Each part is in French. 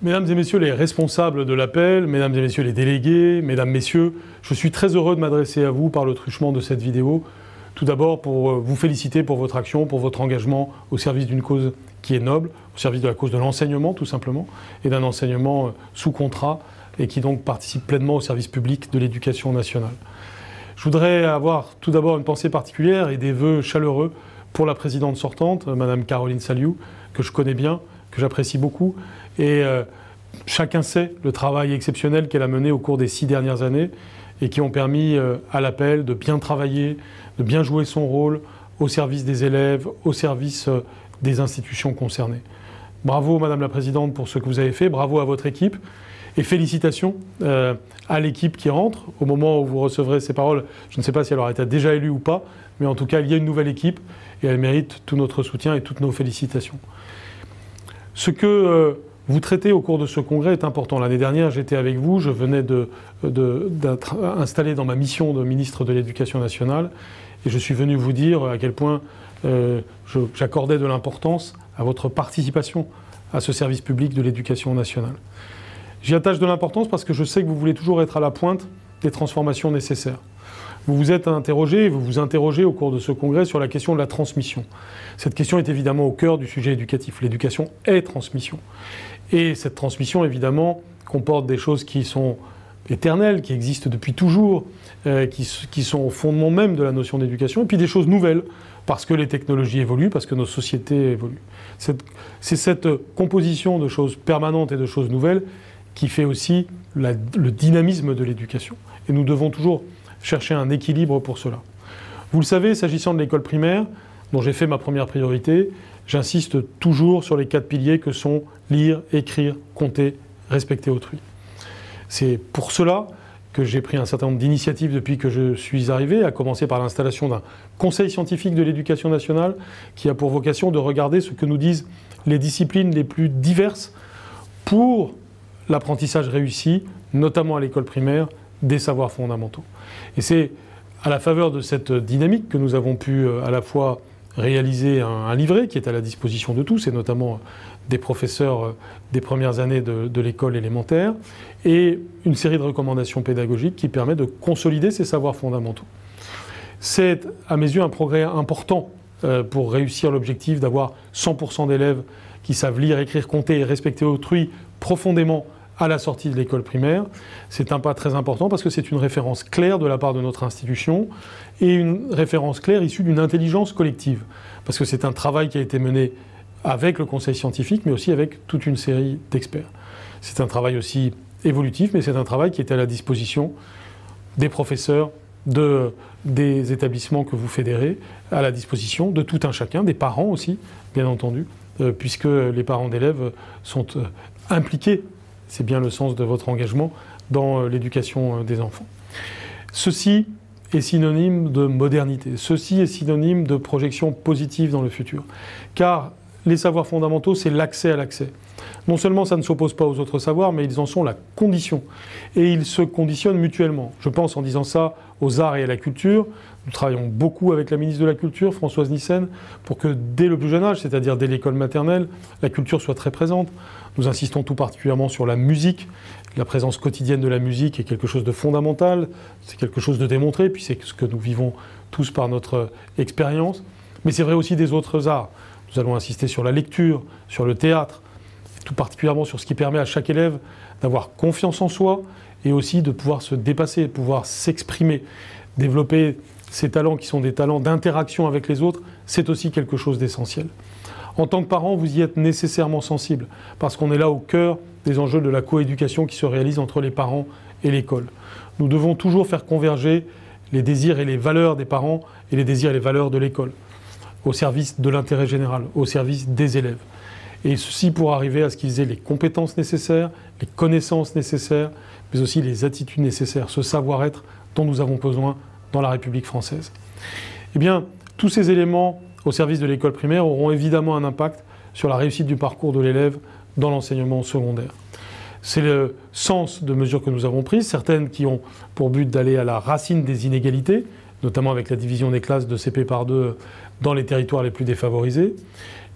Mesdames et messieurs les responsables de l'appel, mesdames et messieurs les délégués, mesdames, messieurs, je suis très heureux de m'adresser à vous par le truchement de cette vidéo. Tout d'abord pour vous féliciter pour votre action, pour votre engagement au service d'une cause qui est noble, au service de la cause de l'enseignement tout simplement, et d'un enseignement sous contrat et qui donc participe pleinement au service public de l'éducation nationale. Je voudrais avoir tout d'abord une pensée particulière et des vœux chaleureux pour la présidente sortante, Madame Caroline Saliou, que je connais bien, que j'apprécie beaucoup. Et chacun sait le travail exceptionnel qu'elle a mené au cours des 6 dernières années et qui ont permis à l'appel de bien travailler, de bien jouer son rôle au service des élèves, au service des institutions concernées. Bravo Madame la Présidente pour ce que vous avez fait, bravo à votre équipe et félicitations à l'équipe qui rentre. Au moment où vous recevrez ces paroles, je ne sais pas si elle aura été déjà élue ou pas, mais en tout cas il y a une nouvelle équipe et elle mérite tout notre soutien et toutes nos félicitations. Ce que vous traitez au cours de ce congrès est important. L'année dernière, j'étais avec vous, je venais d'être installé dans ma mission de ministre de l'Éducation nationale et je suis venu vous dire à quel point j'accordais de l'importance à votre participation à ce service public de l'éducation nationale. J'y attache de l'importance parce que je sais que vous voulez toujours être à la pointe des transformations nécessaires. Vous vous êtes interrogé, vous vous interrogez au cours de ce congrès sur la question de la transmission. Cette question est évidemment au cœur du sujet éducatif. L'éducation est transmission. Et cette transmission, évidemment, comporte des choses qui sont éternelles, qui existent depuis toujours, qui sont au fondement même de la notion d'éducation, et puis des choses nouvelles, parce que les technologies évoluent, parce que nos sociétés évoluent. C'est cette composition de choses permanentes et de choses nouvelles qui fait aussi le dynamisme de l'éducation. Et nous devons toujours chercher un équilibre pour cela. Vous le savez, s'agissant de l'école primaire, dont j'ai fait ma première priorité, j'insiste toujours sur les 4 piliers que sont lire, écrire, compter, respecter autrui. C'est pour cela que j'ai pris un certain nombre d'initiatives depuis que je suis arrivé, à commencer par l'installation d'un conseil scientifique de l'éducation nationale qui a pour vocation de regarder ce que nous disent les disciplines les plus diverses pour l'apprentissage réussi, notamment à l'école primaire, des savoirs fondamentaux. Et c'est à la faveur de cette dynamique que nous avons pu à la fois réaliser un livret qui est à la disposition de tous, et notamment des professeurs des premières années de l'école élémentaire, et une série de recommandations pédagogiques qui permet de consolider ces savoirs fondamentaux. C'est à mes yeux un progrès important pour réussir l'objectif d'avoir 100% d'élèves qui savent lire, écrire, compter et respecter autrui profondément à la sortie de l'école primaire. C'est un pas très important parce que c'est une référence claire de la part de notre institution et une référence claire issue d'une intelligence collective. Parce que c'est un travail qui a été mené avec le conseil scientifique, mais aussi avec toute une série d'experts. C'est un travail aussi évolutif, mais c'est un travail qui est à la disposition des professeurs, des établissements que vous fédérez, à la disposition de tout un chacun, des parents aussi, bien entendu, puisque les parents d'élèves sont impliqués. C'est bien le sens de votre engagement dans l'éducation des enfants. Ceci est synonyme de modernité. Ceci est synonyme de projection positive dans le futur. Car les savoirs fondamentaux, c'est l'accès à l'accès. Non seulement ça ne s'oppose pas aux autres savoirs, mais ils en sont la condition. Et ils se conditionnent mutuellement. Je pense en disant ça aux arts et à la culture. Nous travaillons beaucoup avec la ministre de la Culture, Françoise Nyssen, pour que dès le plus jeune âge, c'est-à-dire dès l'école maternelle, la culture soit très présente. Nous insistons tout particulièrement sur la musique. La présence quotidienne de la musique est quelque chose de fondamental, c'est quelque chose de démontré, puis c'est ce que nous vivons tous par notre expérience. Mais c'est vrai aussi des autres arts. Nous allons insister sur la lecture, sur le théâtre, tout particulièrement sur ce qui permet à chaque élève d'avoir confiance en soi et aussi de pouvoir se dépasser, de pouvoir s'exprimer, développer ces talents qui sont des talents d'interaction avec les autres, c'est aussi quelque chose d'essentiel. En tant que parent, vous y êtes nécessairement sensible, parce qu'on est là au cœur des enjeux de la coéducation qui se réalise entre les parents et l'école. Nous devons toujours faire converger les désirs et les valeurs des parents et les désirs et les valeurs de l'école, au service de l'intérêt général, au service des élèves. Et ceci pour arriver à ce qu'ils aient les compétences nécessaires, les connaissances nécessaires, mais aussi les attitudes nécessaires, ce savoir-être dont nous avons besoin dans la République française. Eh bien, tous ces éléments au service de l'école primaire auront évidemment un impact sur la réussite du parcours de l'élève dans l'enseignement secondaire. C'est le sens de mesures que nous avons prises, certaines qui ont pour but d'aller à la racine des inégalités, notamment avec la division des classes de CP par 2 dans les territoires les plus défavorisés.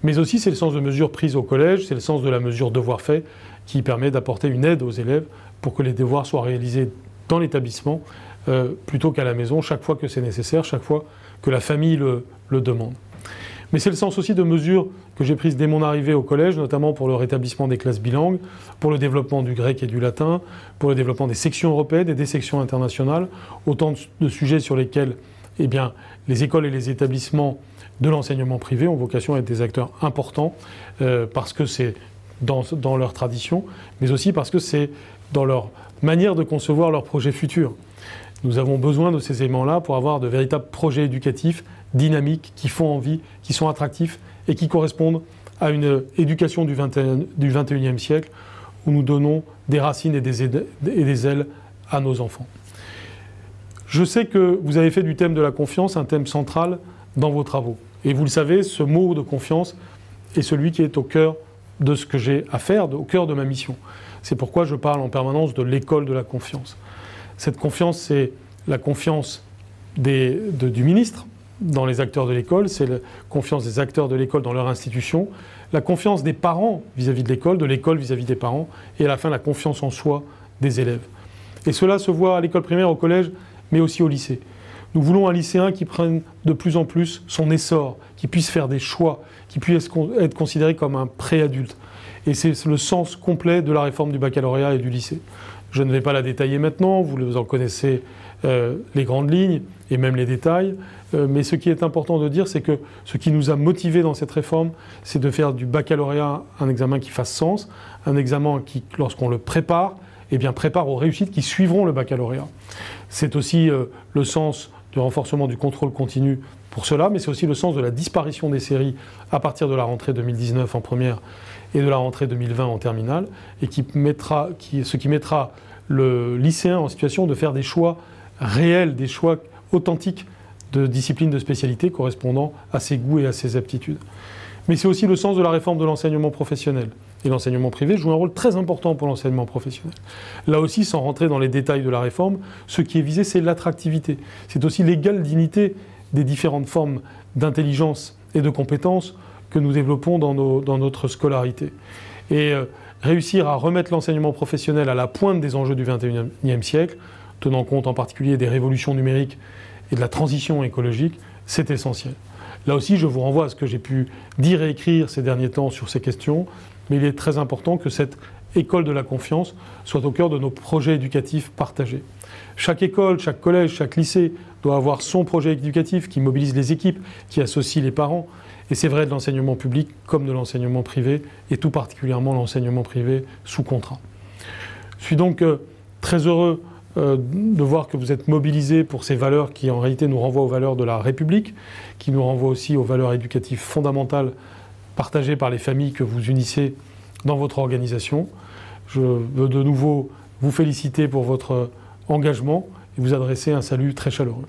Mais aussi, c'est le sens de mesures prises au collège, c'est le sens de la mesure devoir fait qui permet d'apporter une aide aux élèves pour que les devoirs soient réalisés dans l'établissement plutôt qu'à la maison, chaque fois que c'est nécessaire, chaque fois que la famille le demande. Mais c'est le sens aussi de mesures que j'ai prises dès mon arrivée au collège, notamment pour le rétablissement des classes bilingues, pour le développement du grec et du latin, pour le développement des sections européennes et des sections internationales, autant de sujets sur lesquels les écoles et les établissements de l'enseignement privé ont vocation à être des acteurs importants, parce que c'est dans leur tradition, mais aussi parce que c'est dans leur manière de concevoir leurs projets futurs. Nous avons besoin de ces éléments-là pour avoir de véritables projets éducatifs dynamiques, qui font envie, qui sont attractifs et qui correspondent à une éducation du XXIe siècle où nous donnons des racines et des ailes à nos enfants. Je sais que vous avez fait du thème de la confiance un thème central dans vos travaux. Et vous le savez, ce mot de confiance est celui qui est au cœur de ce que j'ai à faire, au cœur de ma mission. C'est pourquoi je parle en permanence de l'école de la confiance. Cette confiance, c'est la confiance du ministre dans les acteurs de l'école, c'est la confiance des acteurs de l'école dans leur institution, la confiance des parents vis-à-vis de l'école vis-à-vis des parents, et à la fin la confiance en soi des élèves. Et cela se voit à l'école primaire, au collège, mais aussi au lycée. Nous voulons un lycéen qui prenne de plus en plus son essor, qui puisse faire des choix, qui puisse être considéré comme un pré-adulte. Et c'est le sens complet de la réforme du baccalauréat et du lycée. Je ne vais pas la détailler maintenant, vous en connaissez les grandes lignes et même les détails, mais ce qui est important de dire, c'est que ce qui nous a motivés dans cette réforme, c'est de faire du baccalauréat un examen qui fasse sens, un examen qui, lorsqu'on le prépare, prépare aux réussites qui suivront le baccalauréat. C'est aussi le sens du renforcement du contrôle continu pour cela, mais c'est aussi le sens de la disparition des séries à partir de la rentrée 2019 en première et de la rentrée 2020 en terminale, et ce qui mettra le lycéen en situation de faire des choix réels, des choix authentiques de disciplines de spécialité correspondant à ses goûts et à ses aptitudes. Mais c'est aussi le sens de la réforme de l'enseignement professionnel. Et l'enseignement privé joue un rôle très important pour l'enseignement professionnel. Là aussi, sans rentrer dans les détails de la réforme, ce qui est visé, c'est l'attractivité. C'est aussi l'égale dignité des différentes formes d'intelligence et de compétences que nous développons dans notre scolarité. Et réussir à remettre l'enseignement professionnel à la pointe des enjeux du XXIe siècle, tenant compte en particulier des révolutions numériques et de la transition écologique, c'est essentiel. Là aussi, je vous renvoie à ce que j'ai pu dire et écrire ces derniers temps sur ces questions, mais il est très important que cette école de la confiance soit au cœur de nos projets éducatifs partagés. Chaque école, chaque collège, chaque lycée doit avoir son projet éducatif qui mobilise les équipes, qui associe les parents. Et c'est vrai de l'enseignement public comme de l'enseignement privé, et tout particulièrement l'enseignement privé sous contrat. Je suis donc très heureux de voir que vous êtes mobilisés pour ces valeurs qui en réalité nous renvoient aux valeurs de la République, qui nous renvoient aussi aux valeurs éducatives fondamentales partagées par les familles que vous unissez dans votre organisation. Je veux de nouveau vous féliciter pour votre engagement et vous adresser un salut très chaleureux.